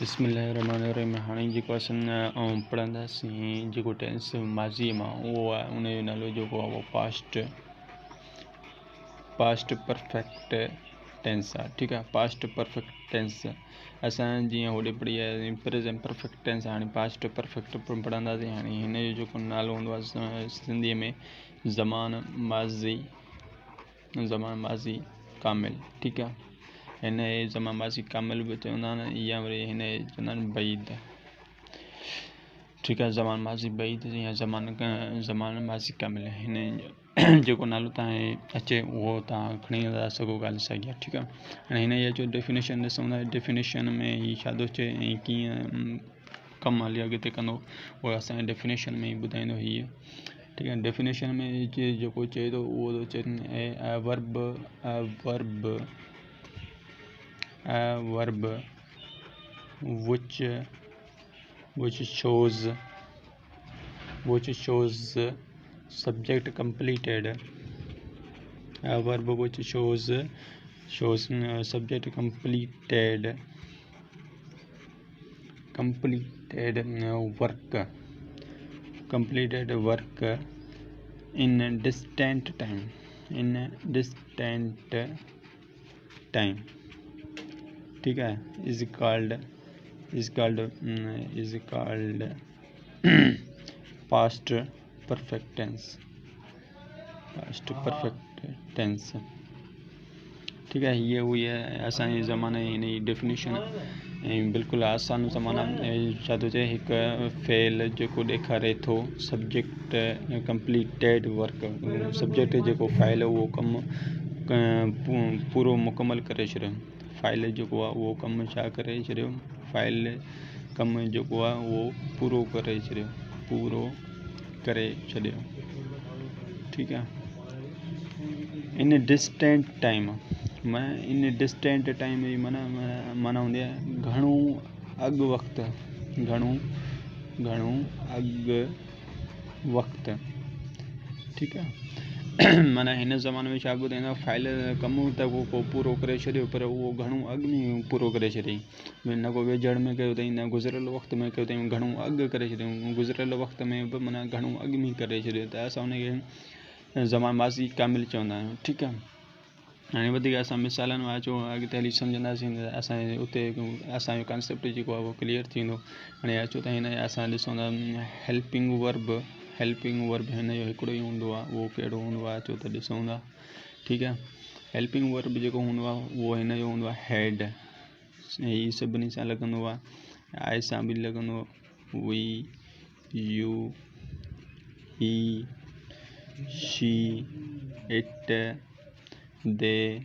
बिस्मिल्लाहिर्रहमानिर्रहीम। हाणे जेको असां पढ़ंदासीं जेको टेंस माज़ीअ मां उहो आहे, उनजो नालो जेको आहे उहो पास्ट परफेक्ट टेंस आहे। ठीकु आहे, पास्ट परफेक्ट टेंस असां जीअं होॾे पढ़ी आहे प्रेज़ेंट परफेक्ट टेंस, हाणे पास्ट परफेक्ट पढ़ंदासीं। हाणे हिन जो जेको नालो हूंदो आहे सिंधीअ में ज़मान माज़ी कामिल। ठीकु आहे, हिन ज़मान माज़ी कामिल बि चवंदा आहिनि, या वरी हिन चवंदा आहिनि बईद। ठीकु आहे, ज़मान माज़ी बईद या ज़मान माज़ी कामिल। हिन जेको नालो तव्हां अचे उहो तव्हां खणी था सघो ॻाल्हि सही आहे। ठीकु आहे, हाणे हिन जो डेफिनेशन ॾिसूं था। डेफिनेशन में हीउ छा थो चए ऐं कीअं कमु हली अॻिते कंदो उहो असांजे डेफिनेशन में ई ॿुधाईंदो हीअ। ठीकु आहे, डेफिनेशन में जेको चए थो उहो थो चए verb which shows subject completed, a verb which shows subject completed work in a distant time। ठीक है, is called past perfect tense। ठीक है, ये हुई है असांजे ज़माने हिन जी डेफिनेशन। ऐं बिल्कुलु आसान ज़माना छा थो चए, हिकु फेल जेको ॾेखारे थो सब्जेक्ट कंप्लीटेड वर्क, सब्जेक्ट जेको फाइल उहो कमु पूरो मुकमल करे छॾियो। फाइल जेको आहे उहो कमु छा करे छॾियो, फाइल कमु जेको आहे उहो पूरो करे छॾियो। ठीकु आहे, इन डिस्टेंट टाइम जी माना हूंदी आहे घणो अॻु वक़्तु। ठीकु आहे, माना हिन ज़माने में छा ॿुधाईंदो, फाइल कमु त उहो पूरो करे छॾियो, पर उहो घणो अॻु में पूरो करे छॾियईं। न को वेझड़ में कयो अथई, न गुज़िरियल वक़्त में कयो अथई, घणो अॻु करे छॾियऊं। गुज़िरियल वक़्त में बि माना घणो अॻु में करे छॾियो, त असां हुनखे ज़मान माज़ी कामिल चवंदा आहियूं। ठीकु आहे, हाणे वधीक असां मिसालनि में अचो अॻिते हली सम्झंदासीं त असांजे उते असांजो कॉन्सेप्ट जेको आहे उहो क्लियर थींदो। हाणे अचो त हिन असां ॾिसूं था हेल्पिंग वर्ब हिन जो हिकिड़ो ई हूंदो आहे। उहो कहिड़ो हूंदो आहे अचो त ॾिसूं था। ठीकु आहे, हेल्पिंग वर्ब जेको हूंदो आहे उहो हिन जो हूंदो आहे हेड। हीअ सभिनी सां लॻंदो आहे, आए सां बि लॻंदो, वी, यू, ही, शी, इट, दे,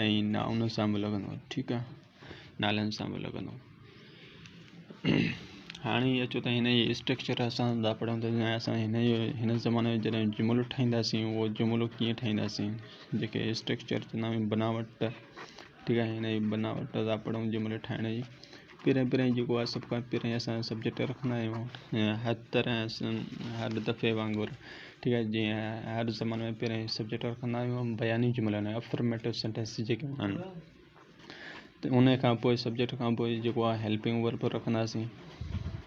ऐं नाउन सां बि लॻंदो। ठीकु आहे, नालनि सां बि लॻंदो। हाणे अचो त हिन जी स्ट्रक्चर असां था पढ़ूं त असां हिन ज़माने में जॾहिं जुमिलो ठाहींदासीं उहो जुमिलो कीअं ठाहींदासीं, जेके स्ट्रक्चर चवंदा आहियूं बनावट। ठीकु आहे, हिन जी बनावट था पढ़ूं जुमिले ठाहिण जी। पहिरें जेको आहे सभु खां पहिरें असां सब्जेक्ट रखंदा आहियूं हर दफ़े वांगुरु। ठीकु आहे, जीअं हर ज़माने में पहिरें सब्जेक्ट रखंदा आहियूं बयानी जुमिला आहिनि, अफर्मेटिव सेंटेंस जेके हूंदा आहिनि। त उन खां पोइ सब्जेक्ट खां पोइ जेको आहे हेल्पिंग वर्ब रखंदासीं।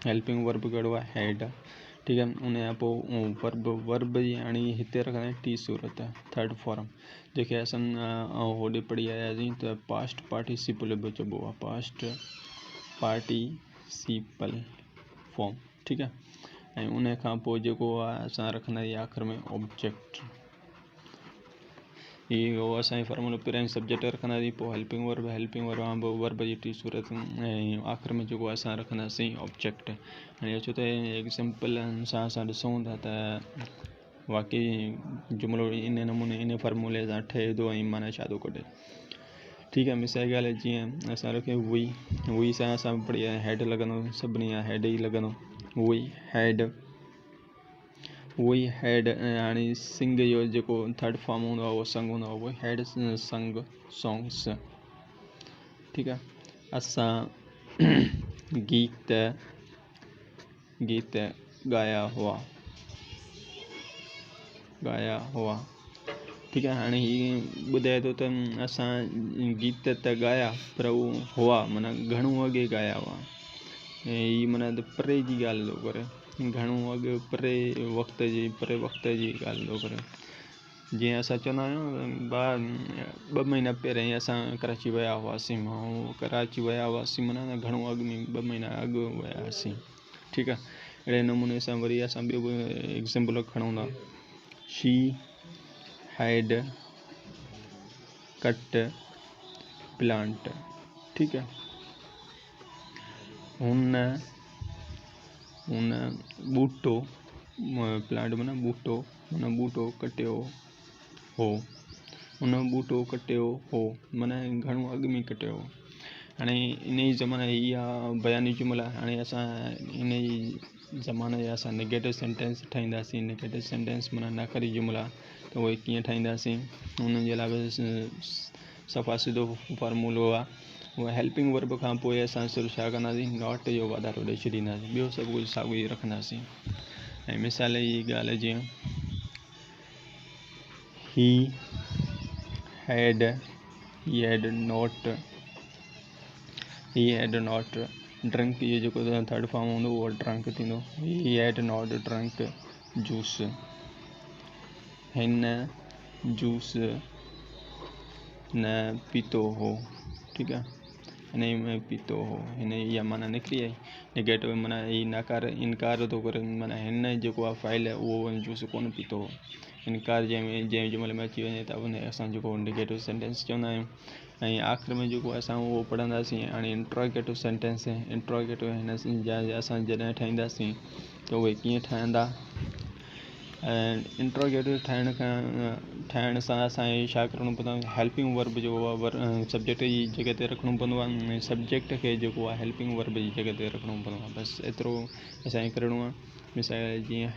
हेल्पिंग वर्ब कहिड़ो आहे, हेड। ठीकु आहे, उन खां पोइ वर्ब जी हाणे हिते रखंदा आहियूं टी सूरत, थर्ड फॉर्म, जेके असां होॾे पढ़ी आयासीं त पास्ट पार्टिसिपल बि चइबो आहे, पास्ट पार्टिसिपल फॉर्म। ठीकु आहे, ऐं उन खां पोइ जेको आहे असां रखंदा आहियूं आख़िर में ऑब्जेक्ट। इहो असांजो फॉर्मूलो पहिरियों सब्जेक्ट रखंदासीं, पोइ हेल्पिंग वर्ब खां पोइ वर्ब जी टी सूरत, ऐं आख़िर में जेको असां रखंदासीं ऑब्जेक्ट। हाणे अचो त एग्ज़ाम्पल सां असां ॾिसूं था त वाक़ई जुमिलो इन नमूने इन फॉर्मूले सां ठहे थो ऐं माना छा थो कढे। ठीकु आहे, मिसाल ॻाल्हि जीअं असां रखियो वी सां असां पढ़ी हेड लॻंदो, सभिनी जा हेड ई लॻंदो, वी हेड। हाणे सिंग जो जेको थर्ड फॉर्म हूंदो आहे उहो संग हूंदो आहे, उहो हेड संग सॉन्ग्स। ठीकु आहे, असां गीत ॻाया हुआ। ठीकु आहे। हाणे हीअ ॿुधाए थो त असां गीत त ॻाया पर उहो हुआ माना घणो अॻे ॻाया हुआ, ऐं हीअ माना त परे जी ॻाल्हि थो करे, घणो अॻु परे वक़्त जी ॻाल्हि थो करे। जीअं असां चवंदा आहियूं 2 महीना पहिरियों ई असां कराची विया हुआसीं, कराची विया हुआसीं माना घणो अॻु में 2 महीना अॻु विया हुआसीं। ठीकु आहे। अहिड़े नमूने सां वरी असां ॿियो बि एग्ज़ाम्पल खणूं था। शी हैड कट प्लांट। ठीकु आहे। हुन बूटो, प्लांट माना बूटो कटियो हो, हुन बूटो कटियो हो माना घणो अॻु में कटियो हो। हाणे इन जी ज़माने इहा बयानी जुमिला, हाणे असां इन जी ज़माने जा असां नेगेटिव सेंटेंस ठाहींदासीं। नेगेटिव सेंटेंस माना नाकरी जुमिला, त उहे कीअं ठाहींदासीं, उन्हनि जे लाइ सफ़ा सिधो फॉर्मूलो आहे। उहा हेल्पिंग वर्ब खां पोइ असां सिर्फ़ु छा कंदासीं, नॉट जो वाधारो ॾेई छॾींदासीं, ॿियो सभु कुझु साॻियो ई रखंदासीं। ऐं मिसाल जी ॻाल्हि जीअं ही हैड नॉट ड्रिंक, इहो जेको थर्ड फॉर्म हूंदो उहो ड्रंक थींदो। He had not drunk juice, हिन जूस न पीतो हो। ठीकु आहे। हिन में पीतो हो, हिन इहा माना निकिरी आई। नेगेटिव माना हीअ इनकार थो करे, माना हिन जेको आहे फाइल आहे उहो जूस कोन पीतो हो। इनकार जंहिं जुमिले में अची वञे त उन असां जेको नेगेटिव सेंटेंस चवंदा आहियूं। ऐं आख़िर में जेको असां उहो पढ़ंदासीं हाणे इंट्रोगेटिव सेंटेंस। इंट्रोगेटिव हिन जा असां जॾहिं ठाहींदासीं त उहे कीअं ठहंदा। इंट्रोगेटिव ठाहिण सां असांखे छा करिणो पवंदो, हेल्पिंग वर्ब जेको आहे सब्जेक्ट जी जॻह ते रखिणो पवंदो आहे। सब्जेक्ट खे जेको आहे हेल्पिंग वर्ब जी जॻह ते रखिणो पवंदो आहे। बसि एतिरो असांखे करिणो आहे। मिसाल जीअं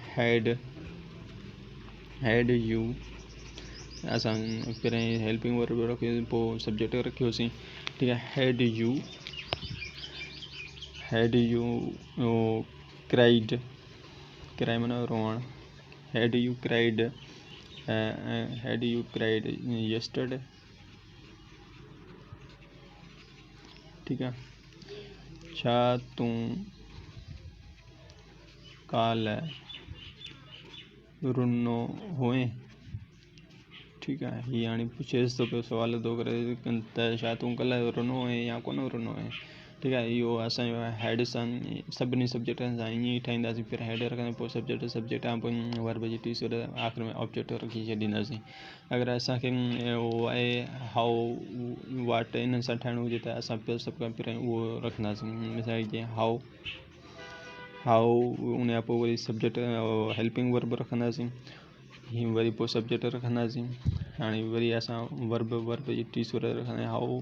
हैड यू, असां पहिरें हेल्पिंग वर्ब रखियोसीं, पोइ सब्जेक्ट रखियोसीं। ठीकु आहे। हैड यू क्राइड, क्राई माना रोअण। हैड यू क्राइड yesterday। ठीकु आहे। छा तूं काल्ह रुनो हुएं। ठीकु आहे। हीअ हाणे पुछेसि थो पियो, सुवाल थो करे त छा तूं काल्ह रुनो हुएं या कोन रुनो हुएं। ठीकु आहे। इहो असांजो हैड सां सभिनी सब्जेक्टनि सां ईअं ई ठाहींदासीं। पहिरियों हैड रखंदासीं, पोइ सब्जेक्ट खां पोइ वर्ब जी टी सुर, आख़िर में ऑब्जेक्ट रखी छॾींदासीं। अगरि असांखे उहो आहे हाउ वाट इन्हनि सां ठाहिणो हुजे त असां सभु खां पहिरियों उहो रखंदासीं। मिसाल जीअं हाउ उन खां पोइ वरी सब्जेक्ट हेल्पिंग वर्ब रखंदासीं, हीअं वरी पोइ सब्जेक्ट रखंदासीं। हाणे वरी असां वर्ब जी टी सुर रखंदासीं।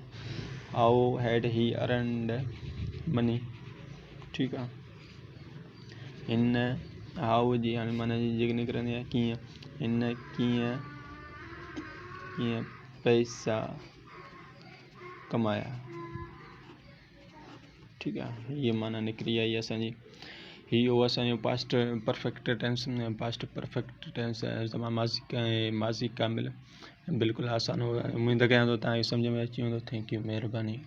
हाउ हैड ही अर्नड मनी। ठीकु आहे। हिन हाउ जी हाणे माना जेकी निकिरंदी आहे कीअं, हिन कीअं पैसा कमाया। ठीकु आहे। हीअ माना निकिरी आई असांजी। इहो असांजो पास्ट परफेक्ट टेंस माज़ी कामिल बिल्कुलु आसानु हो। उमेदु कयां थो तव्हांखे सम्झ में अची वेंदो। थैंक्यू, महिरबानी।